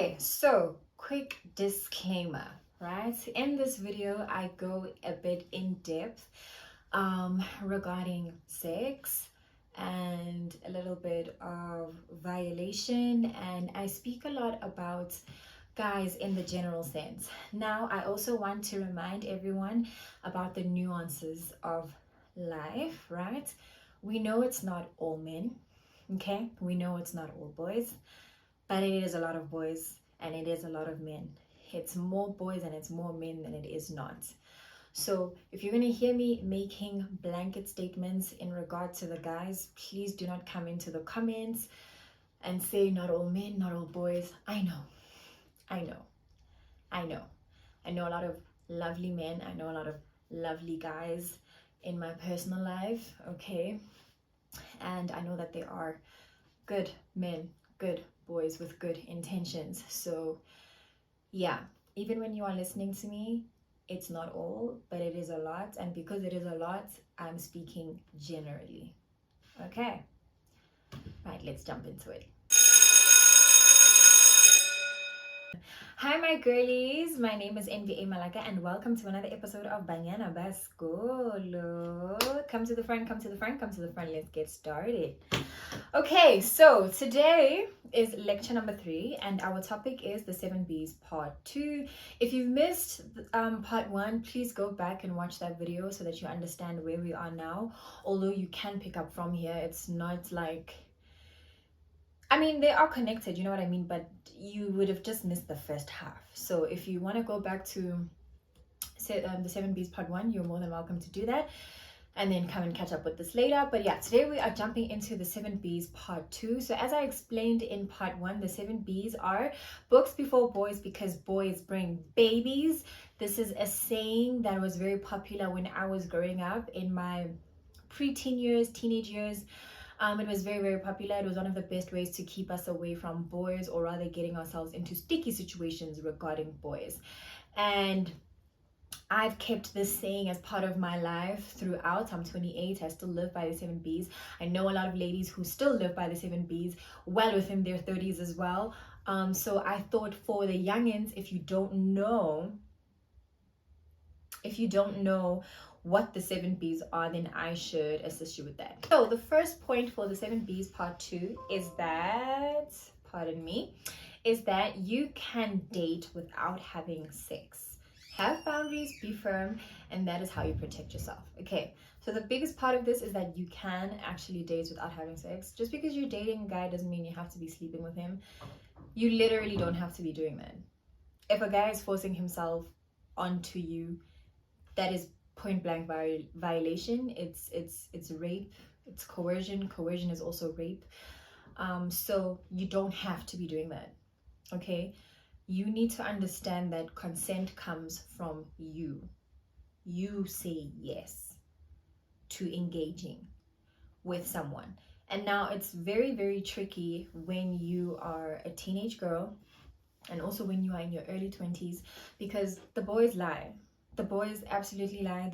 Okay, so quick disclaimer, right? In this video, I go a bit in depth regarding sex and a little bit of violation, and I speak a lot about guys in the general sense. Now, I also want to remind everyone about the nuances of life, right? We know it's not all men, okay? We know it's not all boys, but it is a lot of boys and it is a lot of men. It's more boys and it's more men than it is not. So if you're going to hear me making blanket statements in regard to the guys, please do not come into the comments and say not all men, not all boys. I know. I know a lot of lovely men. I know a lot of lovely guys in my personal life, okay? And I know that they are good men, good boys with good intentions. So yeah, even when you are listening to me, it's not all, but it is a lot. And because it is a lot, I'm speaking generally. Okay, right, let's jump into it. Hi my girlies, my name is NVA Malaka and welcome to another episode of Banyana by Skolo. Come to the front, come to the front, come to the front, let's get started. Okay, so today is lecture number 3 and our topic is the 7B's part 2. If you've missed part 1, please go back and watch that video so that you understand where we are now. Although you can pick up from here, it's not like, I mean, they are connected, you know what I mean, but you would have just missed the first half. So if you want to go back to the 7B's part 1, you're more than welcome to do that and then come and catch up with this later. But yeah, today we are jumping into the 7B's part 2. So as I explained in part 1, the 7B's are books before boys because boys bring babies. This is a saying that was very popular when I was growing up in my pre-teen years, teenage years. It was very, very popular. It was one of the best ways to keep us away from boys, or rather getting ourselves into sticky situations regarding boys. And I've kept this saying as part of my life throughout. I'm 28. I still live by the 7B's. I know a lot of ladies who still live by the 7B's, well within their 30s as well. So I thought for the youngins, if you don't know what the 7B's are, then I should assist you with that. So the first point for the 7B's part 2 is that, pardon me, is that you can date without having sex. Have boundaries, be firm, and that is how you protect yourself. Okay, so the biggest part of this is that you can actually date without having sex. Just because you're dating a guy doesn't mean you have to be sleeping with him. You literally don't have to be doing that. If a guy is forcing himself onto you, that is point blank violation. It's rape. It's coercion. Coercion is also rape. So you don't have to be doing that. Okay, you need to understand that consent comes from you. You say yes to engaging with someone. And now it's very, very tricky when you are a teenage girl and also when you are in your early 20s, because the boys lie. The boys absolutely lie.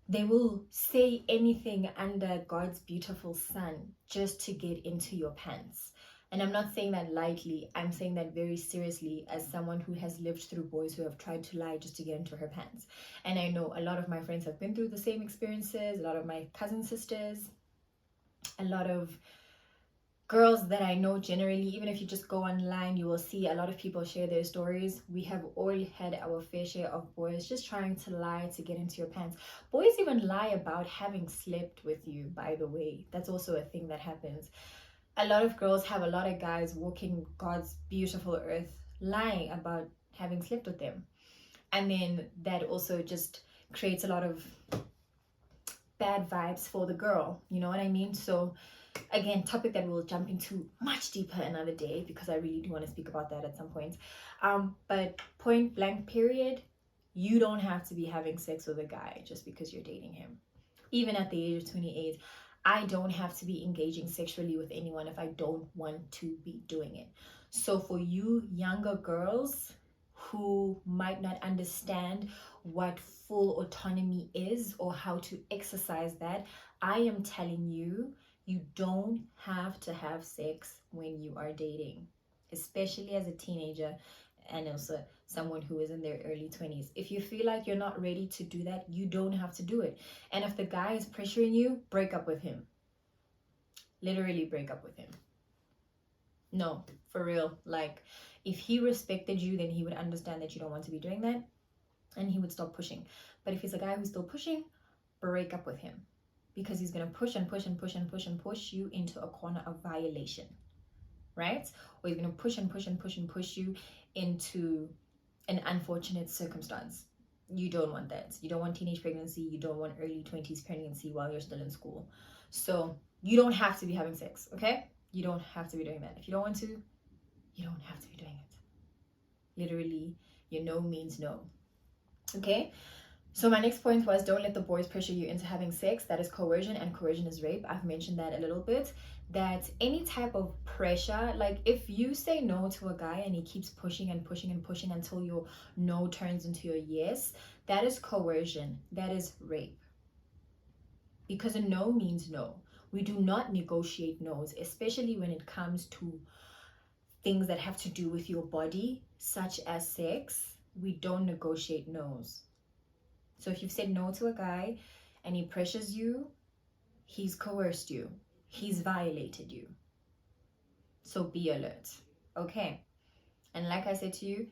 They will say anything under God's beautiful sun just to get into your pants. And I'm not saying that lightly. I'm saying that very seriously as someone who has lived through boys who have tried to lie just to get into her pants. And I know a lot of my friends have been through the same experiences, a lot of my cousin sisters, a lot of girls that I know generally. Even if you just go online, you will see a lot of people share their stories. We have all had our fair share of boys just trying to lie to get into your pants. Boys even lie about having slept with you, by the way. That's also a thing that happens. A lot of girls have a lot of guys walking God's beautiful earth lying about having slept with them. And then that also just creates a lot of bad vibes for the girl. You know what I mean? So again, topic that we'll jump into much deeper another day because I really do want to speak about that at some point. But point blank period, you don't have to be having sex with a guy just because you're dating him. Even at the age of 28, I don't have to be engaging sexually with anyone if I don't want to be doing it. So for you younger girls who might not understand what full autonomy is or how to exercise that, I am telling you, you don't have to have sex when you are dating. especially as a teenager and also someone who is in their early 20s. If you feel like you're not ready to do that, you don't have to do it. And if the guy is pressuring you, break up with him. Literally break up with him. No, for real. Like, if he respected you, then he would understand that you don't want to be doing that, and he would stop pushing. But if he's a guy who's still pushing, break up with him, because he's going to push and push and push and push and push you into a corner of violation, right? Or he's going to push and push and push and push you into an unfortunate circumstance. You don't want that. You don't want teenage pregnancy. You don't want early 20s pregnancy while you're still in school. So you don't have to be having sex, okay? You don't have to be doing that. If you don't want to, you don't have to be doing it. Literally, your no means no. Okay? So my next point was, don't let the boys pressure you into having sex. That is coercion, and coercion is rape. I've mentioned that a little bit. That any type of pressure, like if you say no to a guy and he keeps pushing and pushing and pushing until your no turns into your yes, that is coercion. That is rape. Because a no means no. We do not negotiate no's, especially when it comes to things that have to do with your body, such as sex. We don't negotiate no's. So if you've said no to a guy and he pressures you, he's coerced you. He's violated you. So be alert. Okay. And like I said to you,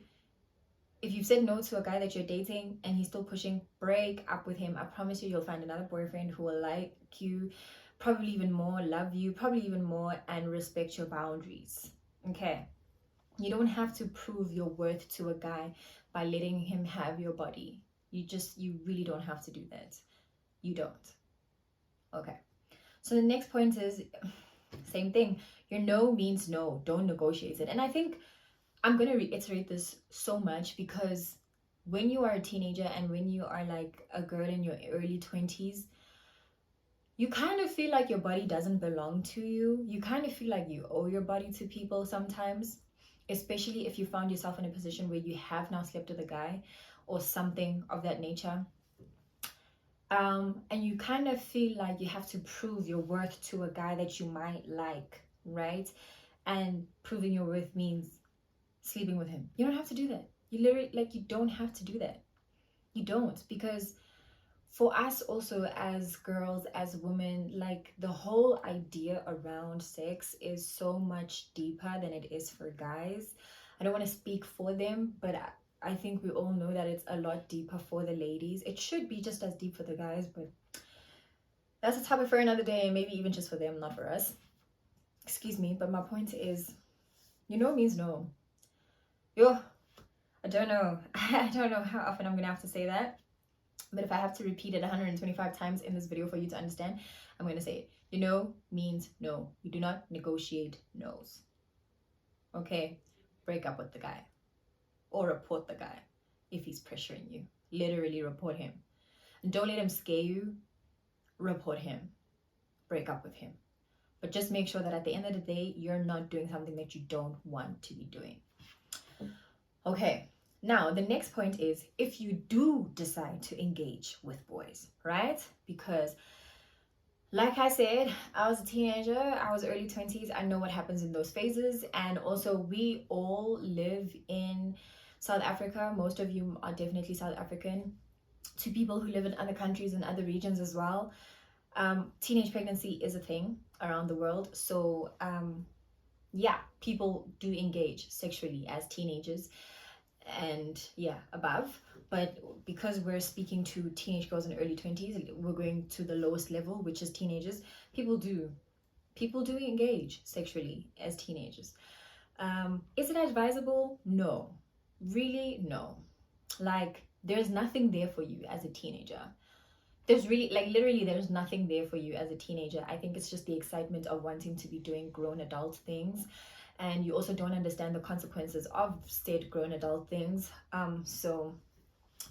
if you've said no to a guy that you're dating and he's still pushing, break up with him. I promise you, you'll find another boyfriend who will like you, probably even more, love you, probably even more, and respect your boundaries. Okay. You don't have to prove your worth to a guy by letting him have your body. You really don't have to do that. You don't. Okay. So the next point is, same thing. Your no means no. Don't negotiate it. And I think I'm going to reiterate this so much, because when you are a teenager and when you are like a girl in your early 20s, you kind of feel like your body doesn't belong to you. You kind of feel like you owe your body to people sometimes, especially if you found yourself in a position where you have now slept with a guy or something of that nature. And you kind of feel like you have to prove your worth to a guy that you might like, right? And proving your worth means sleeping with him. You don't have to do that. You don't have to do that. You don't, because for us also as girls, as women, like the whole idea around sex is so much deeper than it is for guys. I don't want to speak for them, but I think we all know that it's a lot deeper for the ladies. It should be just as deep for the guys, but that's a topic for another day, and maybe even just for them, not for us. Excuse me, but my point is, means no. Yo, I don't know. I don't know how often I'm gonna have to say that, but if I have to repeat it 125 times in this video for you to understand, I'm gonna say it. No means no. You do not negotiate no's. Okay? Break up with the guy. Or report the guy if he's pressuring you. Literally report him. And don't let him scare you. Report him. Break up with him. But just make sure that at the end of the day, you're not doing something that you don't want to be doing. Okay. Now, the next point is, if you do decide to engage with boys, right? Because like I said, I was a teenager, I was early 20s. I know what happens in those phases. And also, we all live in South Africa. Most of you are definitely South African. To people who live in other countries and other regions as well, teenage pregnancy is a thing around the world. So yeah, people do engage sexually as teenagers and above. But because we're speaking to teenage girls in early 20s, we're going to the lowest level, which is teenagers. People do engage sexually as teenagers. Is it advisable? No. Really, no. Like, there's nothing there for you as a teenager. There's really, literally, there's nothing there for you as a teenager. I think it's just the excitement of wanting to be doing grown adult things. And you also don't understand the consequences of said grown adult things. So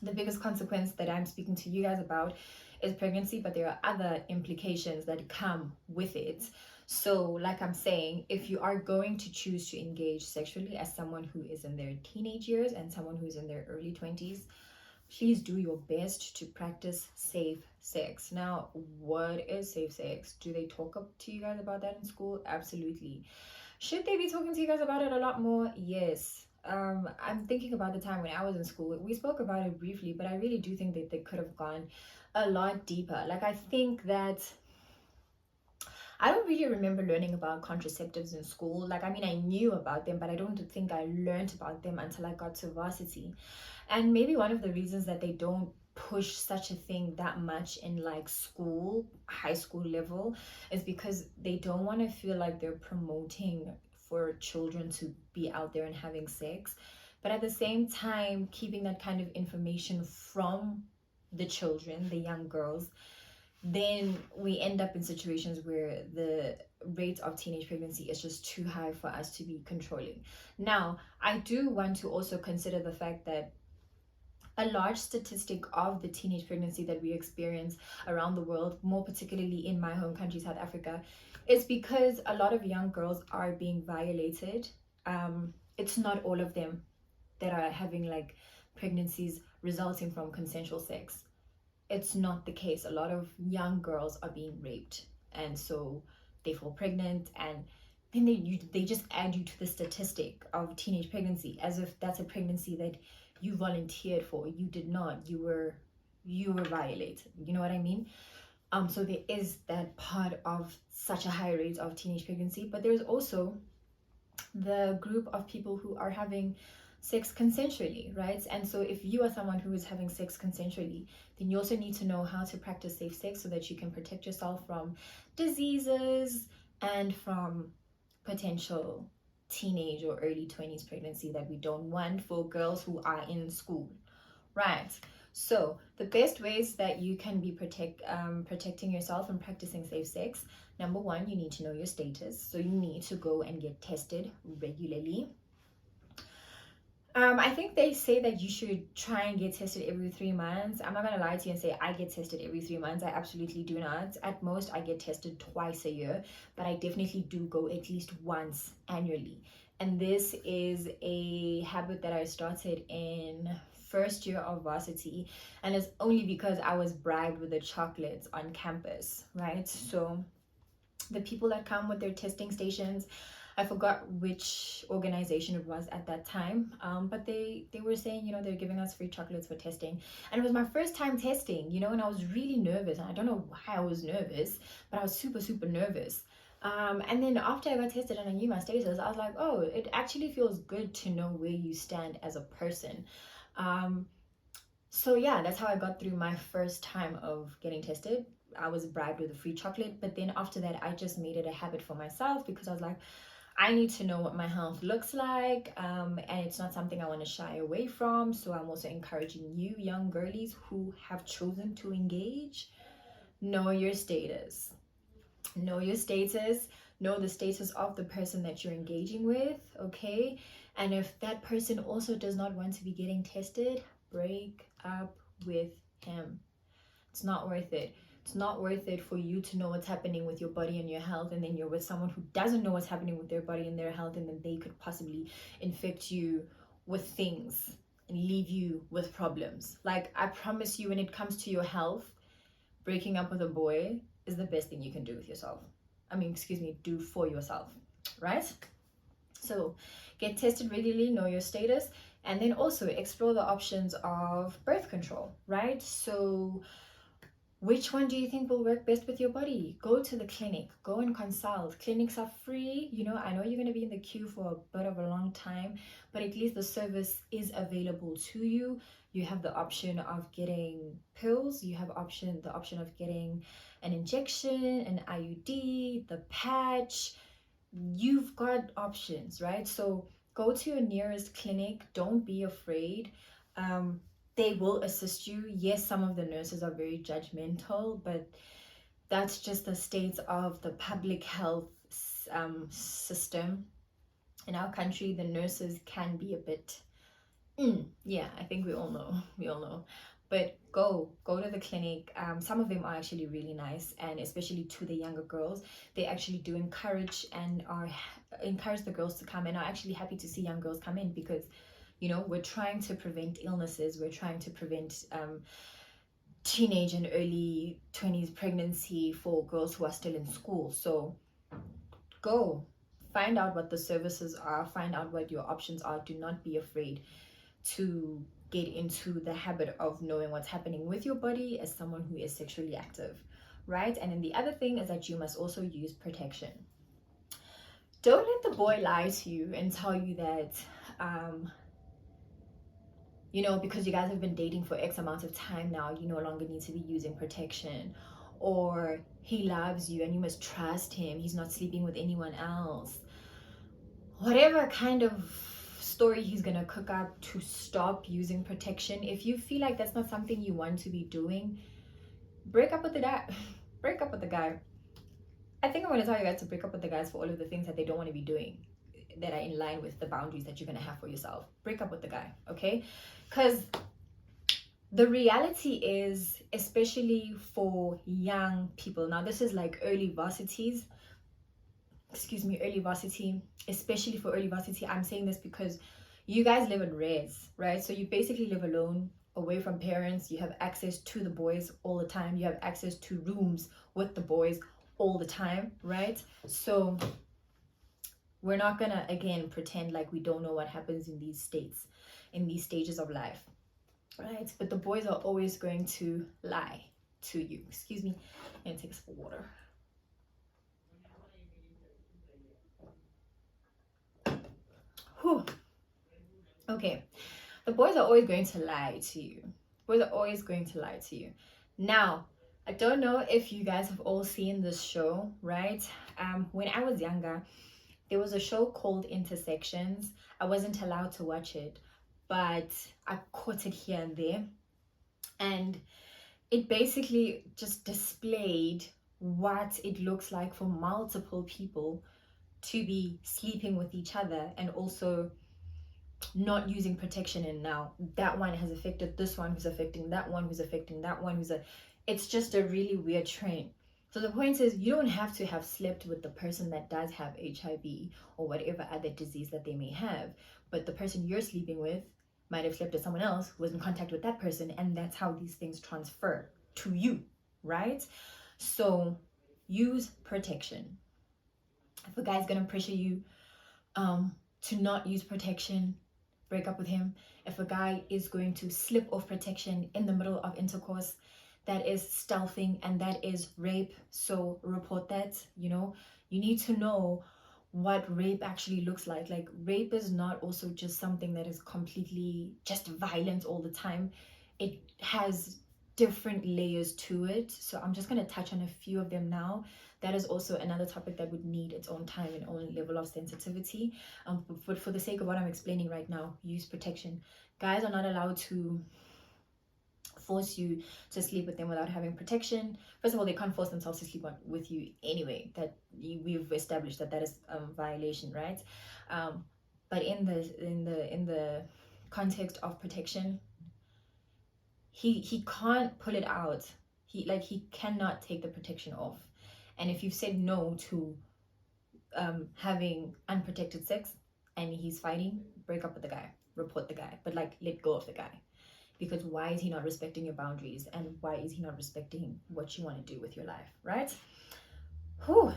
the biggest consequence that I'm speaking to you guys about is pregnancy, but there are other implications that come with it. So like I'm saying, if you are going to choose to engage sexually as someone who is in their teenage years and someone who's in their early 20s, please do your best to practice safe sex. Now, what is safe sex? Do they talk up to you guys about that in school? Absolutely. Should they be talking to you guys about it a lot more? Yes. I'm thinking about the time when I was in school. We spoke about it briefly, but I really do think that they could have gone a lot deeper. Like, I think that I don't really remember learning about contraceptives in school. Like, I mean, I knew about them, but I don't think I learned about them until I got to varsity. And maybe one of the reasons that they don't push such a thing that much in like school, high school level, is because they don't want to feel like they're promoting for children to be out there and having sex. But at the same time, keeping that kind of information from the children, the young girls, then we end up in situations where the rate of teenage pregnancy is just too high for us to be controlling. Now, I do want to also consider the fact that a large statistic of the teenage pregnancy that we experience around the world, more particularly in my home country, South Africa, is because a lot of young girls are being violated. It's not all of them that are having like pregnancies resulting from consensual sex. It's not the case. A lot of young girls are being raped, and so they fall pregnant, and then they just add you to the statistic of teenage pregnancy as if that's a pregnancy that you volunteered for. You did not. You were violated. You know what I mean? So there is that part of such a high rate of teenage pregnancy, but there's also the group of people who are having sex consensually, right? And so if you are someone who is having sex consensually, then you also need to know how to practice safe sex so that you can protect yourself from diseases and from potential teenage or early 20s pregnancy that we don't want for girls who are in school, right? So the best ways that you can be protecting yourself and practicing safe sex, number one, you need to know your status. So you need to go and get tested regularly. I think they say that you should try and get tested every 3 months. I'm not gonna lie to you and say I get tested every 3 months. I absolutely do not. At most, I get tested twice a year, but I definitely do go at least once annually. And this is a habit that I started in first year of varsity, and it's only because I was bribed with the chocolates on campus, right? So the people that come with their testing stations, I forgot which organization it was at that time, but they were saying, they're giving us free chocolates for testing. And it was my first time testing, and I was really nervous. And I don't know why I was nervous, but I was super, super nervous. And then after I got tested and I knew my status, I was like, oh, it actually feels good to know where you stand as a person. So yeah, that's how I got through my first time of getting tested. I was bribed with a free chocolate, but then after that, I just made it a habit for myself because I was like, I need to know what my health looks like, and it's not something I want to shy away from. So I'm also encouraging you, young girlies who have chosen to engage, know your status. Know your status, know the status of the person that you're engaging with, okay? And if that person also does not want to be getting tested, break up with him. It's not worth it. It's not worth it for you to know what's happening with your body and your health, and then you're with someone who doesn't know what's happening with their body and their health, and then they could possibly infect you with things and leave you with problems. Like, I promise you, when it comes to your health, breaking up with a boy is the best thing you can do with yourself. Do for yourself, right? So get tested regularly, know your status, and then also explore the options of birth control, right? So which one do you think will work best with your body? Go to the clinic, go and consult. Clinics are free. I know you're going to be in the queue for a bit of a long time, but at least the service is available to you. You have the option of getting pills. You have the option of getting an injection, an IUD, the patch. You've got options, right? So go to your nearest clinic. Don't be afraid. They will assist you. Yes, some of the nurses are very judgmental, but that's just the state of the public health system in our country. The nurses can be a bit yeah, I think we all know. But go to the clinic. Some of them are actually really nice, and especially to the younger girls, they actually do encourage the girls to come, and are actually happy to see young girls come in because we're trying to prevent illnesses. We're trying to prevent teenage and early 20s pregnancy for girls who are still in school. So go Find out what the services are, find out what your options are. Do not be afraid to get into the habit of knowing what's happening with your body as someone who is sexually active, right? And then the other thing is that you must also use protection. Don't let the boy lie to you and tell you that because you guys have been dating for X amount of time now, you no longer need to be using protection, or he loves you and you must trust him, he's not sleeping with anyone else. Whatever kind of story he's gonna cook up to stop using protection, if you feel like that's not something you want to be doing, break up with the guy. Break up with the guy. I think I'm gonna tell you guys to break up with the guys for all of the things that they don't want to be doing, that are in line with the boundaries that you're gonna have for yourself. Break up with the guy, okay? Because the reality is, especially for young people, now this is like early varsity, especially for early varsity. I'm saying this because you guys live in res, right? So you basically live alone, away from parents. You have access to the boys all the time. You have access to rooms with the boys all the time, right? So we're not gonna, again, pretend like we don't know what happens in these stages of life, right? But the boys are always going to lie to you. Excuse me, I'm gonna take a sip of water. Whew. Okay, the boys are always going to lie to you. Boys are always going to lie to you. Now, I don't know if you guys have all seen this show, right? When I was younger, there was a show called Intersections. I wasn't allowed to watch it, but I caught it here and there. And it basically just displayed what it looks like for multiple people to be sleeping with each other and also not using protection. And now that one has affected this one, who's affecting that one, who's affecting that one, it's just a really weird train. So the point is, you don't have to have slept with the person that does have HIV or whatever other disease that they may have, but the person you're sleeping with might have slept with someone else who was in contact with that person, and that's how these things transfer to you, right? So use protection. If a guy's gonna pressure you to not use protection, break up with him. If a guy is going to slip off protection in the middle of intercourse, that is stealthing and that is rape. So report that. You need to know what rape actually looks like. Like, rape is not also just something that is completely just violent all the time. It has different layers to it. So I'm just going to touch on a few of them now. That is also another topic that would need its own time and own level of sensitivity. But for the sake of what I'm explaining right now, use protection. Guys are not allowed to force you to sleep with them without having protection. First of all, they can't force themselves to sleep with you anyway. That we've established that is a violation, right? But in the context of protection, he can't pull it out. He cannot take the protection off. And if you've said no to having unprotected sex and he's fighting, break up with the guy, report the guy, but let go of the guy. Because why is he not respecting your boundaries, and why is he not respecting what you want to do with your life, right?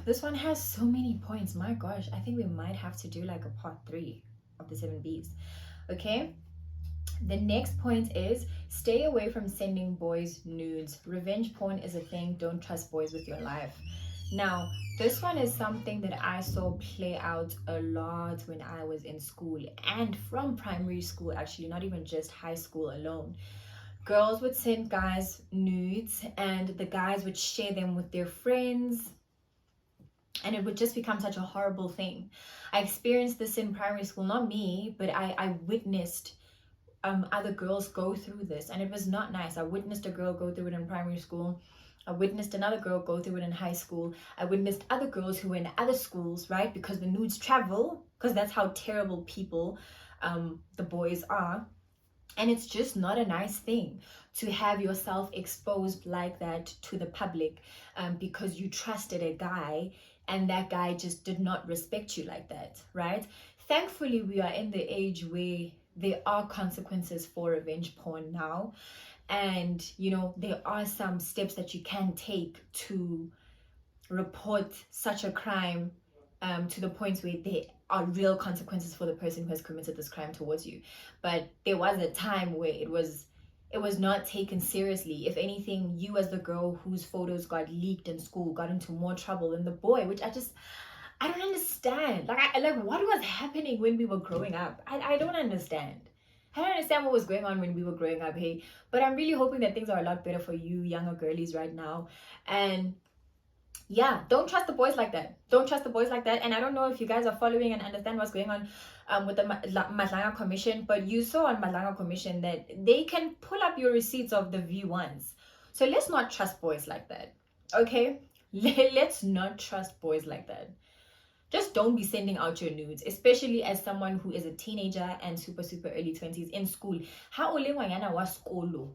This one has so many points. My gosh, I think we might have to do like a part 3 of the 7B's. Okay, the next point is stay away from sending boys nudes. Revenge porn is a thing. Don't trust boys with your life. Now, this one is something that I saw play out a lot when I was in school, and from primary school, actually, not even just high school alone. Girls would send guys nudes, and the guys would share them with their friends, and it would just become such a horrible thing. I experienced this in primary school, not me, but I witnessed other girls go through this, and it was not nice. I witnessed a girl go through it in primary school. I witnessed another girl go through it in high school. I witnessed other girls who were in other schools, right? Because the nudes travel, because that's how terrible people the boys are. And it's just not a nice thing to have yourself exposed like that to the public because you trusted a guy and that guy just did not respect you like that, right? Thankfully, we are in the age where there are consequences for revenge porn now. And, there are some steps that you can take to report such a crime to the point where there are real consequences for the person who has committed this crime towards you. But there was a time where it was not taken seriously. If anything, you as the girl whose photos got leaked in school got into more trouble than the boy, which I don't understand. Like what was happening when we were growing up? I don't understand. I don't understand what was going on when we were growing up, hey. But I'm really hoping that things are a lot better for you younger girlies right now. And yeah, don't trust the boys like that. Don't trust the boys like that. And I don't know if you guys are following and understand what's going on with the Madlanga Commission, but you saw on Madlanga Commission that they can pull up your receipts of the V1s. So let's not trust boys like that, okay? Let's not trust boys like that. Just don't be sending out your nudes, especially as someone who is a teenager and super early 20s in school. How ole Banyana was Skolo?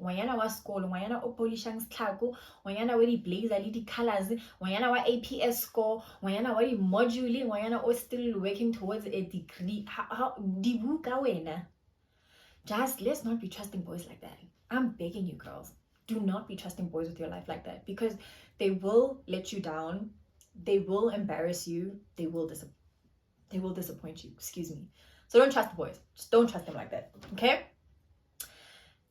Banyana was Skolo, Banyana o polishang stlhako, Banyana wa di-blazer le di-colors, Banyana wa APS score, Banyana wa di-module, Banyana o still working towards a degree. How dibuka wena? Just let's not be trusting boys like that. I'm begging you girls, do not be trusting boys with your life like that, because they will let you down, they will embarrass you, they will disappoint you, excuse me. So don't trust the boys. Just don't trust them like that, okay?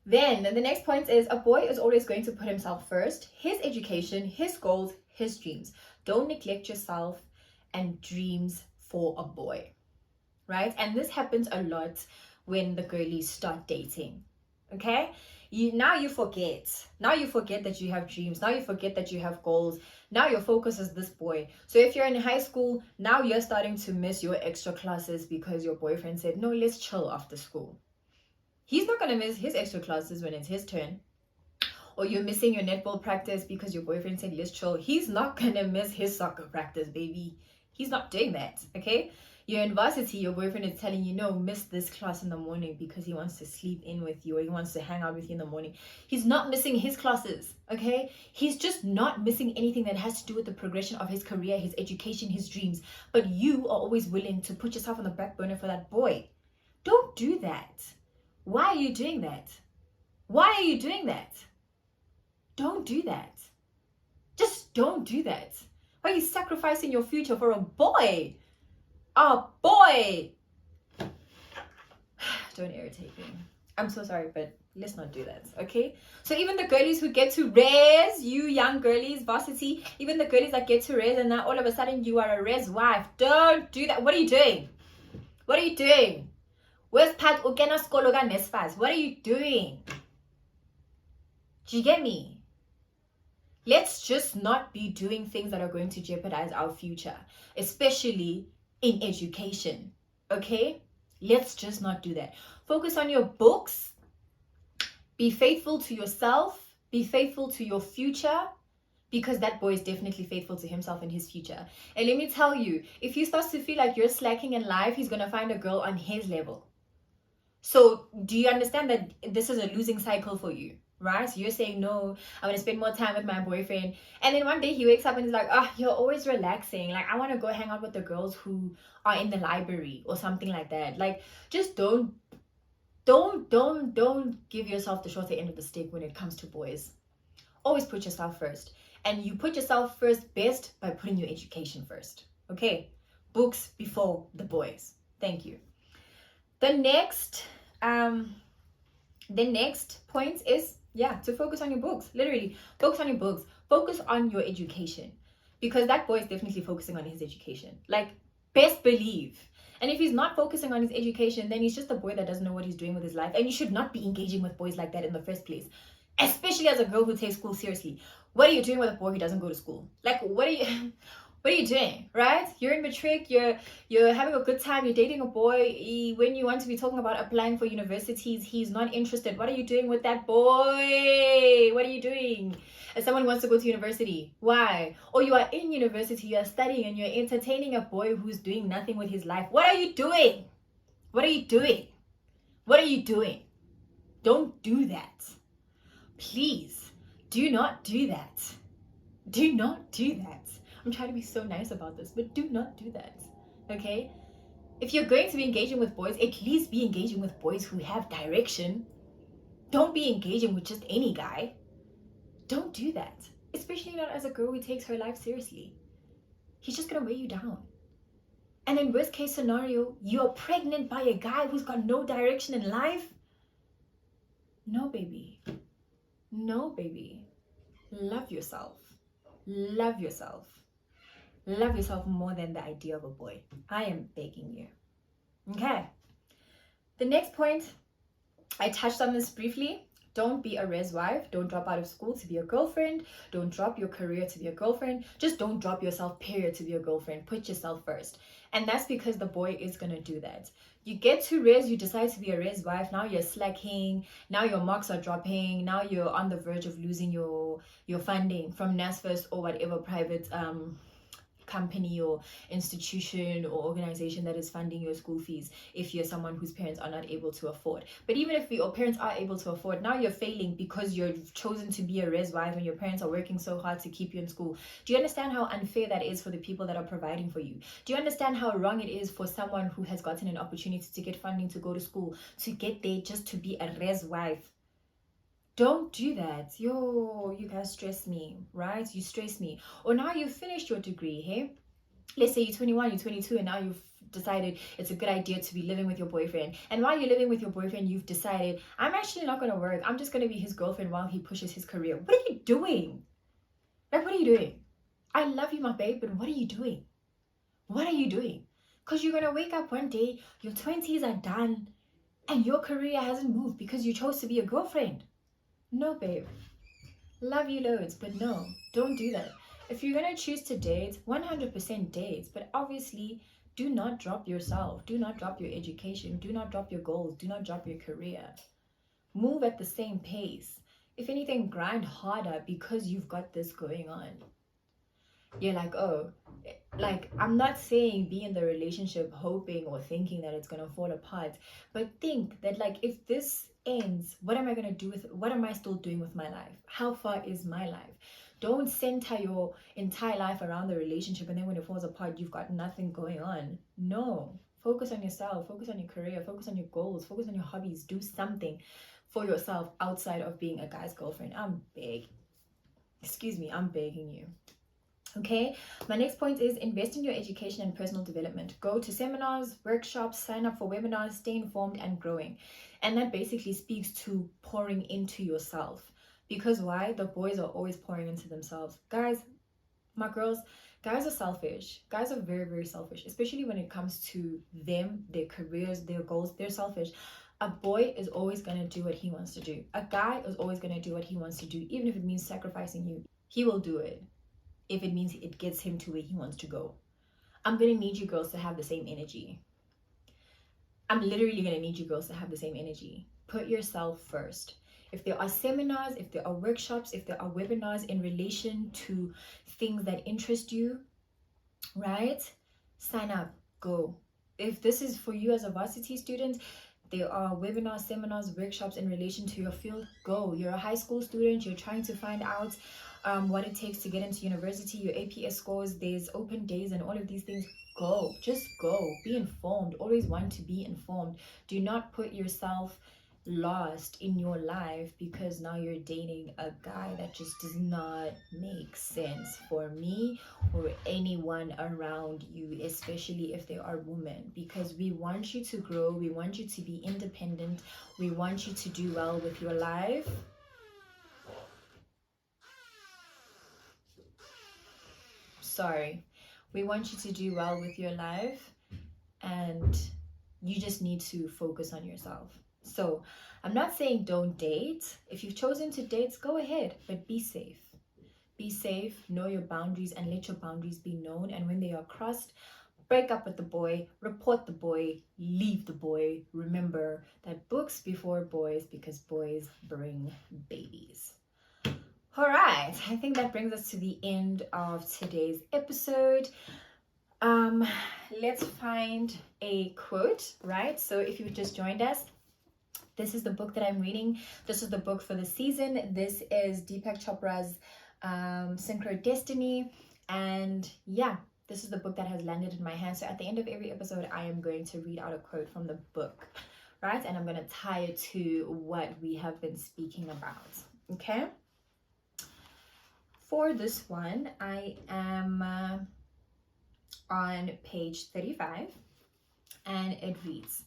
Then the next point is, a boy is always going to put himself first, his education, his goals, his dreams. Don't neglect yourself and dreams for a boy, right? And this happens a lot when the girlies start dating, okay? Now you forget that you have dreams. Now you forget that you have goals. Now your focus is this boy. So if you're in high school, now you're starting to miss your extra classes because your boyfriend said, no, let's chill after school. He's not going to miss his extra classes when it's his turn. Or you're missing your netball practice because your boyfriend said, let's chill. He's not going to miss his soccer practice, baby. He's not doing that, okay? You're in varsity, your boyfriend is telling you, no, miss this class in the morning because he wants to sleep in with you or he wants to hang out with you in the morning. He's not missing his classes, okay? He's just not missing anything that has to do with the progression of his career, his education, his dreams. But you are always willing to put yourself on the back burner for that boy. Don't do that. Why are you doing that? Why are you doing that? Don't do that. Just don't do that. Why are you sacrificing your future for a boy? A boy! Don't irritate me. I'm so sorry, but let's not do that, okay? So even the girlies who get to res, you young girlies, varsity, even the girlies that get to res and now all of a sudden you are a res wife, don't do that. What are you doing? What are you doing? Where's Pat Ukena Skolo ga Nespas? What are you doing? Do you get me? Let's just not be doing things that are going to jeopardize our future, especially in education, okay? Let's just not do that. Focus on your books. Be faithful to yourself. Be faithful to your future, because that boy is definitely faithful to himself and his future. And let me tell you, if he starts to feel like you're slacking in life, he's going to find a girl on his level. So do you understand that this is a losing cycle for you, right? So you're saying, no, I want to spend more time with my boyfriend. And then one day he wakes up and he's like, oh, you're always relaxing. Like, I want to go hang out with the girls who are in the library or something like that. Like, just don't give yourself the shorter end of the stick when it comes to boys. Always put yourself first. And you put yourself first best by putting your education first. Okay? Books before the boys. Thank you. The next point is, to focus on your books. Literally, focus on your books. Focus on your education. Because that boy is definitely focusing on his education. Like, best believe. And if he's not focusing on his education, then he's just a boy that doesn't know what he's doing with his life. And you should not be engaging with boys like that in the first place. Especially as a girl who takes school seriously. What are you doing with a boy who doesn't go to school? Like, what are you doing, right? You're in matric, you're having a good time, you're dating a boy. When you want to be talking about applying for universities, he's not interested. What are you doing with that boy? What are you doing? As someone who wants to go to university, why? Or you are in university, you are studying, and you're entertaining a boy who's doing nothing with his life. What are you doing? What are you doing? What are you doing? Don't do that. Please, do not do that. Do not do that. I'm trying to be so nice about this, but do not do that, okay? If you're going to be engaging with boys, at least be engaging with boys who have direction. Don't be engaging with just any guy. Don't do that, especially not as a girl who takes her life seriously. He's just gonna weigh you down. And then worst case scenario, you're pregnant by a guy who's got no direction in life. No, baby. No, baby. Love yourself. Love yourself. Love yourself more than the idea of a boy. I am begging you. Okay. The next point, I touched on this briefly. Don't be a res wife. Don't drop out of school to be a girlfriend. Don't drop your career to be a girlfriend. Just don't drop yourself, period, to be a girlfriend. Put yourself first. And that's because the boy is going to do that. You get to res, you decide to be a res wife. Now you're slacking. Now your marks are dropping. Now you're on the verge of losing your funding from NSFAS or whatever private company or institution or organization that is funding your school fees if you're someone whose parents are not able to afford. But even if your parents are able to afford, now you're failing because you've chosen to be a res wife and your parents are working so hard to keep you in school. Do you understand how unfair that is for the people that are providing for you? Do you understand how wrong it is for someone who has gotten an opportunity to get funding to go to school to get there just to be a res wife? Don't do that. You guys stress me, right? You stress me. Or now you've finished your degree, hey? Let's say you're 21, you're 22, and now you've decided it's a good idea to be living with your boyfriend. And while you're living with your boyfriend, you've decided, I'm actually not going to work. I'm just going to be his girlfriend while he pushes his career. What are you doing? Like, what are you doing? I love you, my babe, but what are you doing? What are you doing? Because you're going to wake up one day, your 20s are done, and your career hasn't moved because you chose to be a girlfriend. No, babe. Love you loads, but no, don't do that. If you're going to choose to date, 100% date, but obviously do not drop yourself. Do not drop your education. Do not drop your goals. Do not drop your career. Move at the same pace. If anything, grind harder because you've got this going on. You're like, oh, like, I'm not saying be in the relationship hoping or thinking that it's going to fall apart, but think that, like, if this ends, what am I going to do with, what am I still doing with my life? How far is my life? Don't center your entire life around the relationship and then when it falls apart, you've got nothing going on. No, focus on yourself, focus on your career, focus on your goals, focus on your hobbies. Do something for yourself outside of being a guy's girlfriend. I'm begging you. Okay, my next point is invest in your education and personal development. Go to seminars, workshops, sign up for webinars, stay informed and growing. And that basically speaks to pouring into yourself. Because why? The boys are always pouring into themselves. Guys, my girls, guys are selfish. Guys are very, very selfish, especially when it comes to them, their careers, their goals. They're selfish. A boy is always going to do what he wants to do. A guy is always going to do what he wants to do. Even if it means sacrificing you, he will do it. If it means it gets him to where he wants to go. I'm going to need you girls to have the same energy. I'm literally going to need you girls to have the same energy. Put yourself first. If there are seminars, if there are workshops, if there are webinars in relation to things that interest you, right? Sign up, go. If this is for you as a varsity student, there are webinars, seminars, workshops in relation to your field, go. You're a high school student, you're trying to find out what it takes to get into university, your APS scores, there's open days and all of these things. Go, just go, be informed. Always want to be informed. Do not put yourself lost in your life because now you're dating a guy that just does not make sense for me or anyone around you, especially if they are women, because we want you to grow, we want you to be independent, we want you to do well with your life. We want you to do well with your life, and you just need to focus on yourself. So I'm not saying don't date. If you've chosen to date, go ahead, but be safe. Be safe, know your boundaries, and let your boundaries be known. And when they are crossed, break up with the boy, report the boy, leave the boy. Remember that books before boys, because boys bring babies. All right, I think that brings us to the end of today's episode. Let's find a quote, right? So if you've just joined us, this is the book that I'm reading. This is the book for the season. This is Deepak Chopra's Synchro Destiny. And yeah, this is the book that has landed in my hand. So at the end of every episode, I am going to read out a quote from the book, right? And I'm going to tie it to what we have been speaking about, okay? For this one, I am on page 35, and it reads,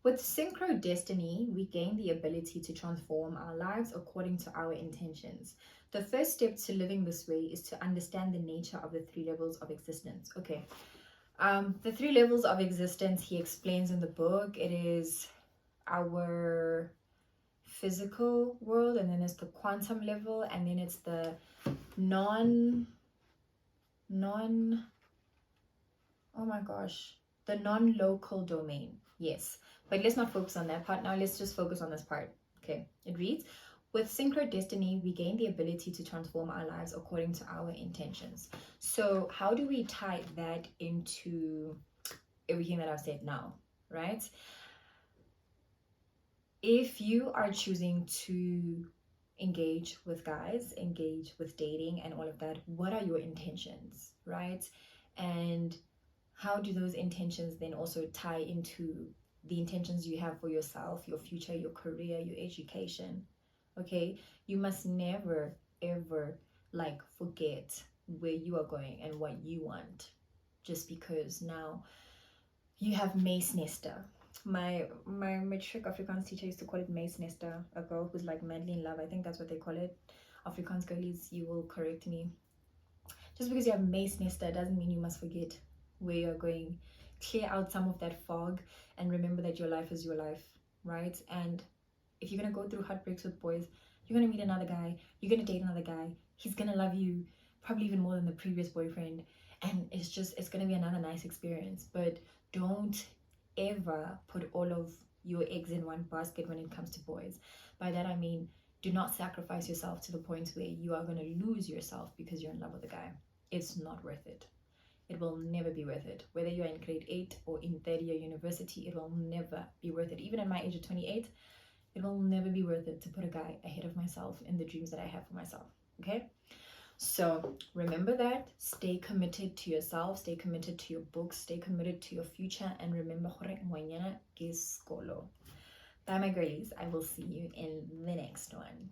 with synchro destiny, we gain the ability to transform our lives according to our intentions. The first step to living this way is to understand the nature of the 3 levels of existence. Okay. The 3 levels of existence he explains in the book. It is our physical world, and then it's the quantum level, and then it's the non oh my gosh, the non-local domain. Yes, but let's not focus on that part now. Let's just focus on this part. Okay, it reads, with synchro destiny, we gain the ability to transform our lives according to our intentions. So how do we tie that into everything that I've said now, right? If you are choosing to engage with guys, engage with dating and all of that, what are your intentions, right? And how do those intentions then also tie into the intentions you have for yourself, your future, your career, your education? Okay, you must never ever like forget where you are going and what you want just because now you have Mace Nesta. My matric Afrikaans teacher used to call it Mace Nesta, a girl who's like madly in love. I think that's what they call it. Afrikaans girlies, you will correct me. Just because you have Mace Nesta doesn't mean you must forget where you're going. Clear out some of that fog and remember that your life is your life, right? And if you're gonna go through heartbreaks with boys, you're gonna meet another guy, you're gonna date another guy, he's gonna love you probably even more than the previous boyfriend, and it's gonna be another nice experience. But don't ever put all of your eggs in one basket when it comes to boys. By that I mean, do not sacrifice yourself to the point where you are going to lose yourself because you're in love with a guy. It's not worth it. It will never be worth it. Whether you're in grade 8 or in third year university, it will never be worth it. Even at my age of 28, it will never be worth it to put a guy ahead of myself in the dreams that I have for myself. Okay? So remember that. Stay committed to yourself. Stay committed to your books. Stay committed to your future. And remember, Banyana is Skolo. Bye, my girlies. I will see you in the next one.